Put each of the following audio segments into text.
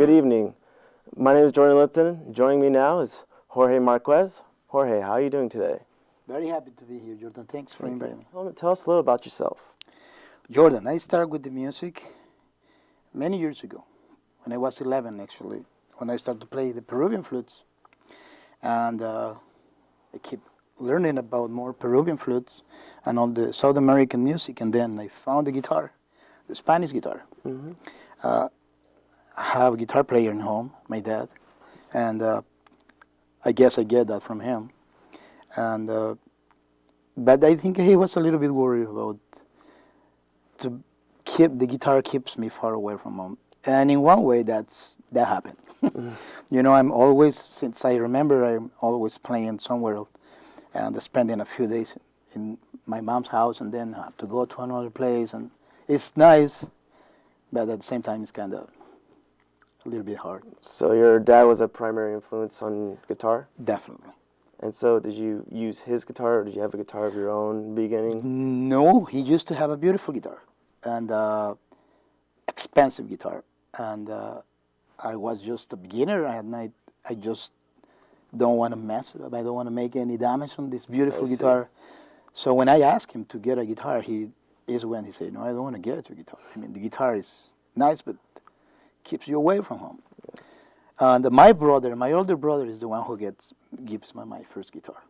Good evening. My name is Jordan Lipton. Joining me now is Jorge Marquez. Jorge, how are you doing today? Very happy to be here, Jordan. Thanks for inviting me. Tell us a little about yourself. Jordan, I started with the music many years ago, when I was 11 actually, when I started to play the Peruvian flutes. And I keep learning about more Peruvian flutes and all the South American music. And then I found the guitar, the Spanish guitar. Mm-hmm. I have a guitar player in home, my dad, and I guess I get that from him. And but I think he was a little bit worried about to keep the guitar keeps me far away from home. And in one way, that happened. You know, I'm always, since I remember, I'm always playing somewhere else and spending a few days in my mom's house, and then have to go to another place. And it's nice, but at the same time, it's kind of a little bit hard. So your dad was a primary influence on guitar? Definitely. And so did you use his guitar, or did you have a guitar of your own in the beginning? No, he used to have a beautiful guitar and expensive guitar. And I was just a beginner. I just don't want to mess it up. I don't want to make any damage on this beautiful guitar. So when I asked him to get a guitar, he said, "No, I don't want to get a guitar. I mean, the guitar is nice, but keeps you away from home." And my older brother, is the one who gives me my first guitar.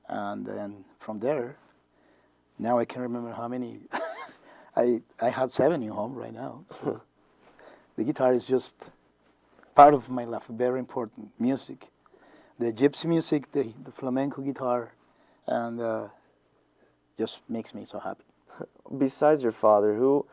And then from there, now I can't remember how many. I have 7 in home right now. So the guitar is just part of my life, very important music. The gypsy music, the flamenco guitar, and just makes me so happy. Besides your father, who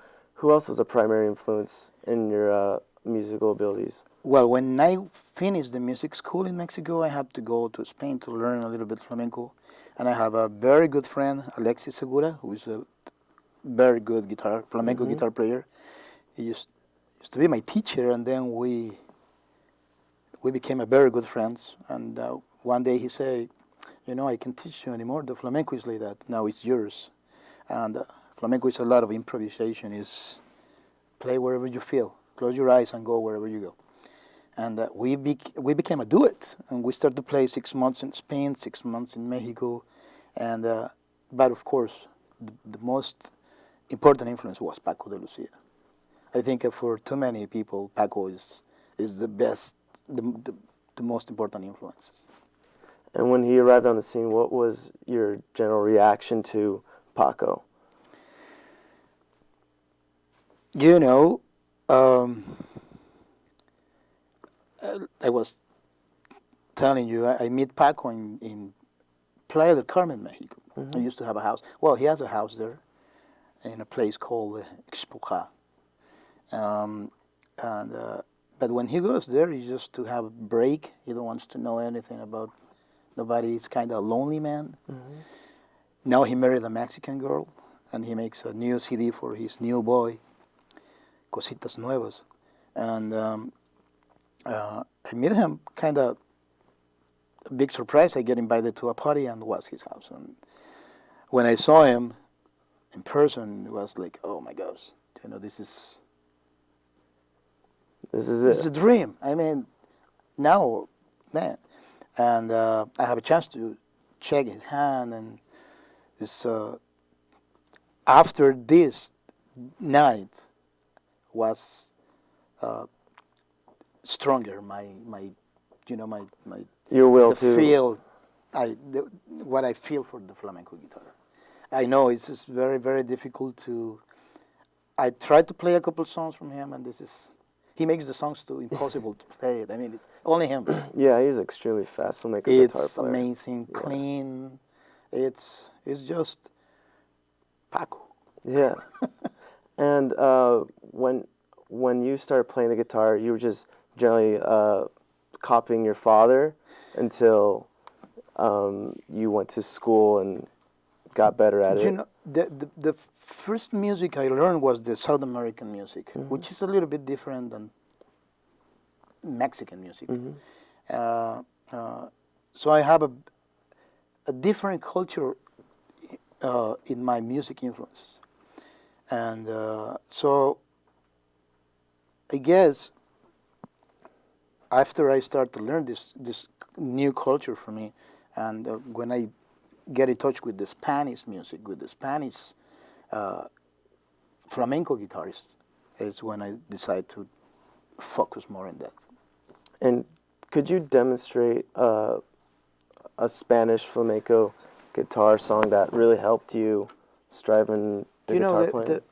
else was a primary influence in your musical abilities? Well, when I finished the music school in Mexico, I had to go to Spain to learn a little bit flamenco. And I have a very good friend, Alexis Segura, who is a very good flamenco guitar player. He used to be my teacher, and then we became a very good friends. And one day he said, "You know, I can't teach you anymore. The flamenco is like that. Now it's yours." And flamenco is a lot of improvisation. Is play wherever you feel. Close your eyes and go wherever you go. And we became a duet, and we started to play 6 months in Spain, 6 months in Mexico, and but of course, the most important influence was Paco de Lucia. I think for too many people, Paco is the best, the most important influences. And when he arrived on the scene, what was your general reaction to Paco? You know, I was telling you, I meet Paco in Playa del Carmen, Mexico. I used to have a house. Well, he has a house there in a place called Expoja. But when he goes there, he's just to have a break. He don't wants to know anything about nobody. He's kind of a lonely man. Now he married a Mexican girl, and he makes a new CD for his new boy, Cositas Nuevas. And I met him kind of a big surprise. I get invited to a party, and it was his house. And when I saw him in person, it was like, oh my gosh, you know, this is a dream. I mean, now, man. And I have a chance to shake his hand, and this after this night was stronger. My Your will to feel, what I feel for the flamenco guitar. I know it's just very, very difficult to. I tried to play a couple songs from him, and he makes the songs too impossible to play it. I mean, it's only him. Yeah, he's extremely fast flamenco guitar player. It's amazing, clean. It's just Paco. Yeah. And when you started playing the guitar, you were just generally copying your father until you went to school and got better at it. You know, the first music I learned was the South American music, which is a little bit different than Mexican music. So I have a different culture in my music influences. And so I guess after I start to learn this new culture for me, and when I get in touch with the Spanish music, with the Spanish uh, flamenco guitarists, is when I decide to focus more on that. And could you demonstrate a Spanish flamenco guitar song that really helped you strive in the You know, guitar playing?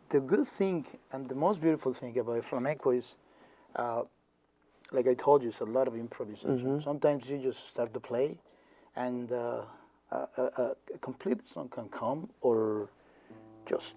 the good thing and the most beautiful thing about flamenco is, like I told you, it's a lot of improvisation. Sometimes you just start to play, and a complete song can come, or just.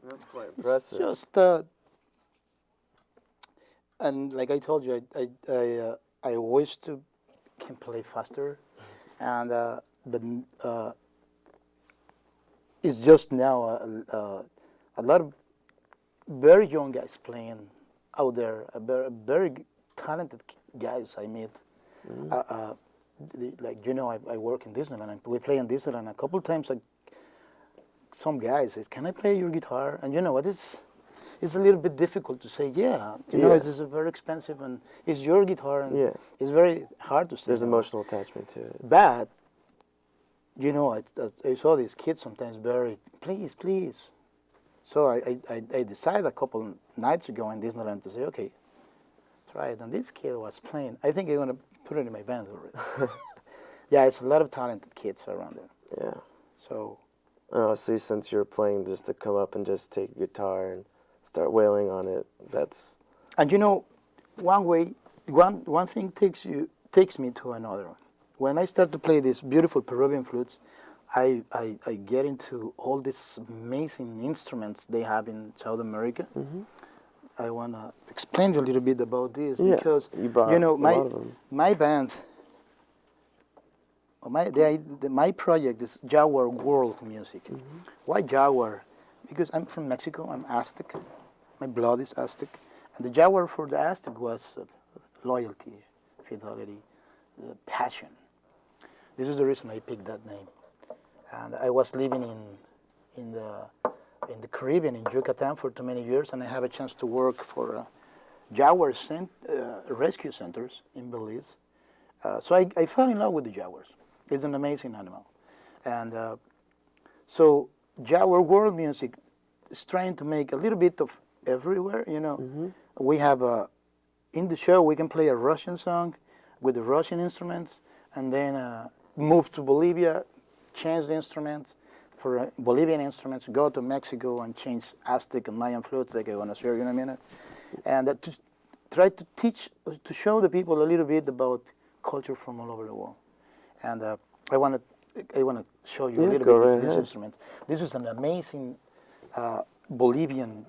That's quite impressive. Just and like I told you, I wish to can play faster, and but it's just now a lot of very young guys playing out there, very talented guys I meet. Like I work in Disneyland, and we play in Disneyland a couple times. Like some guys says, "Can I play your guitar?" And you know what? It's a little bit difficult to say, yeah. You know, it's very expensive, and it's your guitar, and it's very hard to say. There's emotional attachment to it. But, you know, I saw these kids sometimes very, please, please. So I decided a couple nights ago in Disneyland to say, okay, try it. And this kid was playing. I think I'm going to put it in my band already. Yeah, it's a lot of talented kids around there. Yeah. So. Honestly, since you're playing, just to come up and just take your guitar and start wailing on it, that's. And you know, one thing takes me to another one. When I start to play these beautiful Peruvian flutes, I get into all these amazing instruments they have in South America. I want to explain a little bit about this because you know my band. My project is Jaguar World Music. Why Jaguar? Because I'm from Mexico. I'm Aztec. My blood is Aztec, and the Jaguar for the Aztec was loyalty, fidelity, passion. This is the reason I picked that name. And I was living in the Caribbean, in Yucatan, for too many years, and I have a chance to work for Jaguar rescue centers in Belize. So I fell in love with the Jaguars. It's an amazing animal. And so Jaguar World Music is trying to make a little bit of everywhere, you know. We have in the show we can play a Russian song with the Russian instruments, and then move to Bolivia, change the instruments for Bolivian instruments, go to Mexico and change Aztec and Mayan flutes like I want to show you in a minute. And to try to to show the people a little bit about culture from all over the world. And I want to show you a little bit of this instrument. This is an amazing Bolivian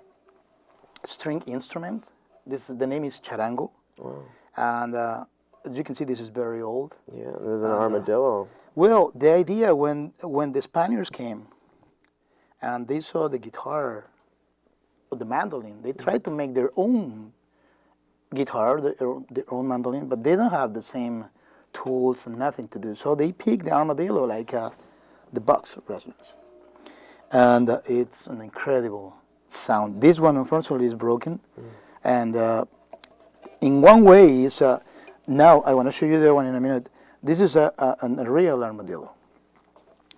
string instrument. The name is charango. Wow. And as you can see, this is very old. Yeah, there's an armadillo. Well, the idea when the Spaniards came and they saw the guitar, or the mandolin, they tried to make their own guitar, their own mandolin, but they don't have the same tools and nothing to do. So they picked the armadillo like the box resonance. And it's an incredible sound. This one, unfortunately, is broken. And in one way, it's now I want to show you the one in a minute. This is a real armadillo.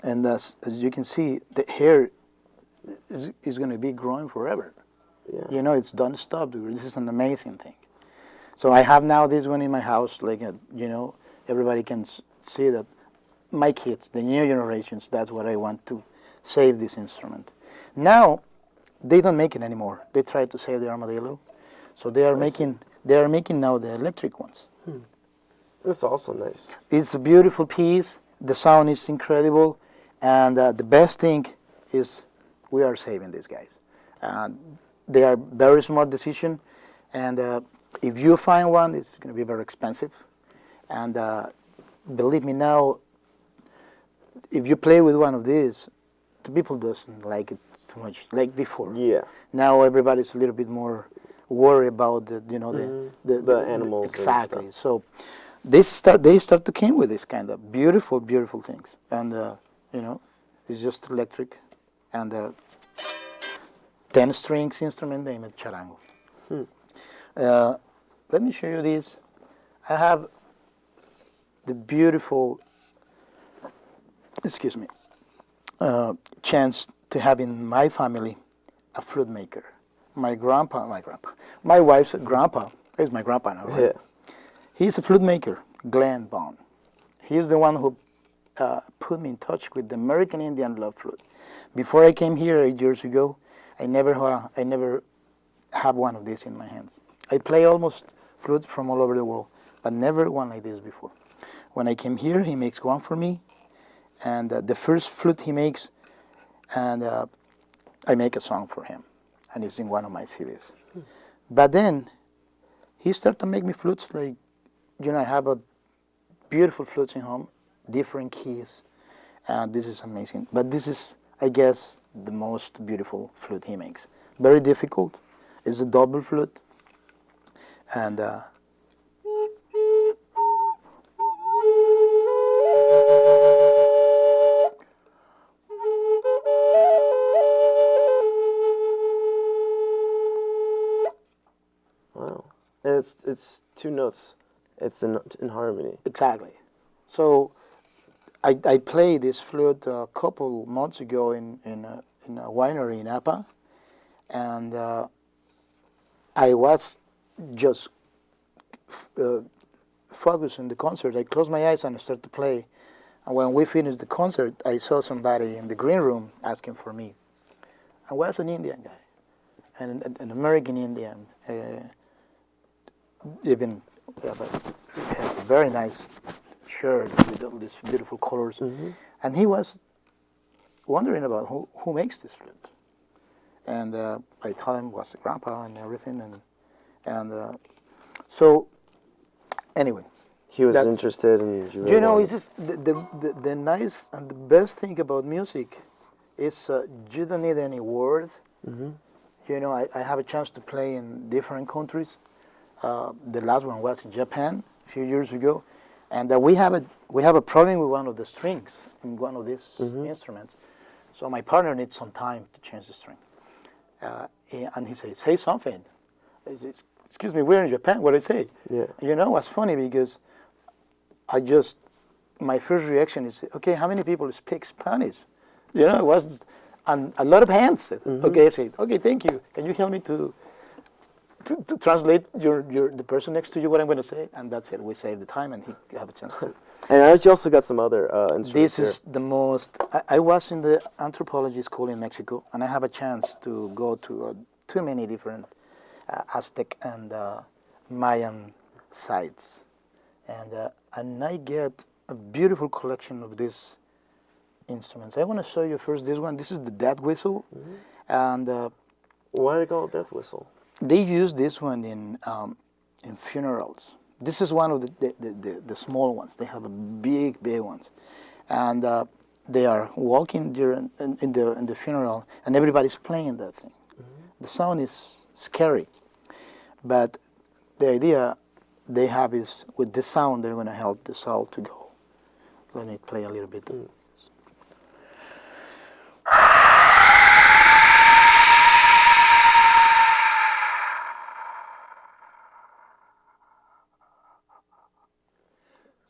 And as you can see, the hair is going to be growing forever. Yeah. You know, it's don't stop. This is an amazing thing. So I have now this one in my house, like, you know, everybody can see that my kids, the new generations, that's what I want to save this instrument. Now, they don't make it anymore. They try to save the armadillo, so they are making now the electric ones. That's also nice. It's a beautiful piece. The sound is incredible, and the best thing is we are saving these guys. They are very smart decision, and if you find one, it's going to be very expensive. And believe me now, if you play with one of these, the people doesn't like it too much like before. Yeah. Now everybody's a little bit more worried about the The animals. Exactly. So they start to come with this kind of beautiful things, and it's just electric, and 10 strings instrument named charango. Let me show you this. I have the beautiful, chance to have in my family a flute maker. My wife's grandpa is my grandpa now, right? Yeah. He's a flute maker, Glenn Bond. He's the one who put me in touch with the American Indian love flute. Before I came here 8 years ago, I never had one of these in my hands. I play almost flutes from all over the world, but never one like this before. When I came here, he makes one for me, and the first flute he makes, and I make a song for him, and it's in one of my CDs. But then he started to make me flutes like, I have a beautiful flutes in home, different keys, and this is amazing. But this is, I guess, the most beautiful flute he makes. Very difficult. It's a double flute, and wow. And it's two notes. It's in harmony. exactly. So I played this flute a couple months ago in a winery in Napa, and I was just focused on the concert. I closed my eyes and I started to play. And when we finished the concert, I saw somebody in the green room asking for me. I was an Indian guy, and an American Indian. Even have a very nice shirt with all these beautiful colors. And he was wondering about who makes this flute. And I told him it was the grandpa and everything. And so, anyway. He was interested, and you it's just the nice and the best thing about music is you don't need any word. I have a chance to play in different countries. The last one was in Japan a few years ago, and we have a problem with one of the strings in one of these instruments. So my partner needs some time to change the string, and he says, "Say something." I say, "Excuse me, we're in Japan. What do I say?" Yeah. What's funny because my first reaction is, okay, how many people speak Spanish? It was and a lot of hands. Okay, I said, okay, thank you. Can you help me to translate the person next to you what I'm going to say? And that's it. We save the time, and he have a chance to. And I also got some other instruments. This is the most. I was in the anthropology school in Mexico, and I have a chance to go to too many different Aztec and Mayan sites, and I get a beautiful collection of these instruments. I want to show you first this one. This is the death whistle, and why do they call it death whistle? They use this one in funerals. This is one of the small ones. They have a big ones, and they are walking during in the funeral, and everybody's playing that thing. The sound is scary, but the idea they have is with the sound they're going to help the soul to go. Let me play a little bit.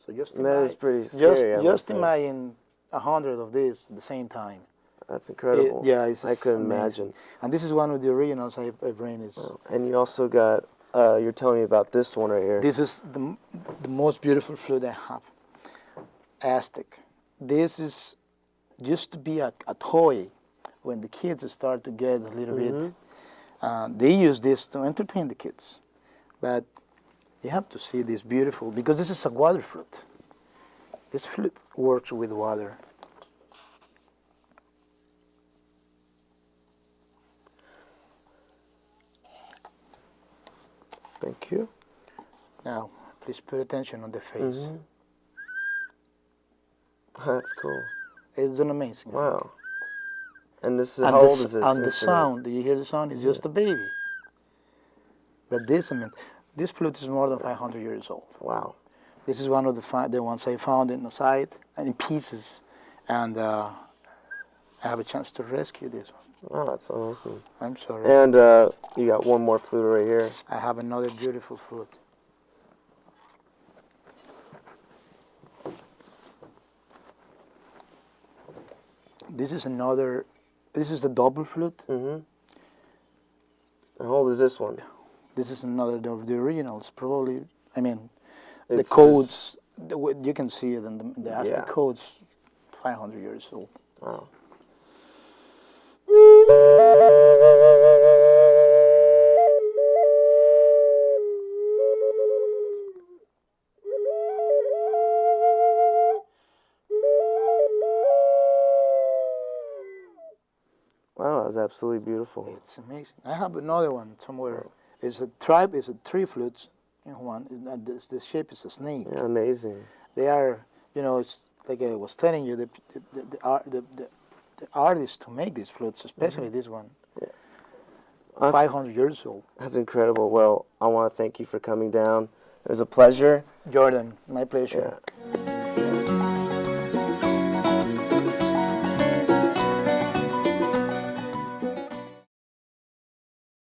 So just imagine, that is pretty scary. Just imagine 100 of these at the same time. That's incredible. I couldn't imagine. And this is one of the originals I've written. And you also got. You're telling me about this one right here. This is the most beautiful flute I have. Aztec. This is used to be a toy when the kids start to get a little bit. Mm-hmm. They use this to entertain the kids. But you have to see this beautiful, because this is a water flute. This flute works with water. Thank you. Now, please pay attention on the face. Mm-hmm. That's cool. It's an amazing. Wow. And this is And how old is this and the instrument? sound, do you hear the sound? It's just a baby. But this, I mean, this flute is more than 500 years old. Wow. This is one of the ones I found in the site and in pieces, and I have a chance to rescue this one. Wow, that's awesome. I'm sorry. And you got one more flute right here. I have another beautiful flute. This is another. This is the double flute. Mm-hmm. How old is this one? This is another the originals. Probably, I mean, the It's codes. You can see it in the Aztec Yeah. codes. 500 years old. Wow. Wow, that's absolutely beautiful. It's amazing. I have another one somewhere. Oh. It's a tribe. It's a three flutes in one. The shape is a snake. Yeah, amazing. They are, it's like I was telling you, the artists who make these flutes, especially this one, Yeah. 500 years old. That's incredible. Well, I want to thank you for coming down. It was a pleasure. Jordan, my pleasure. Yeah.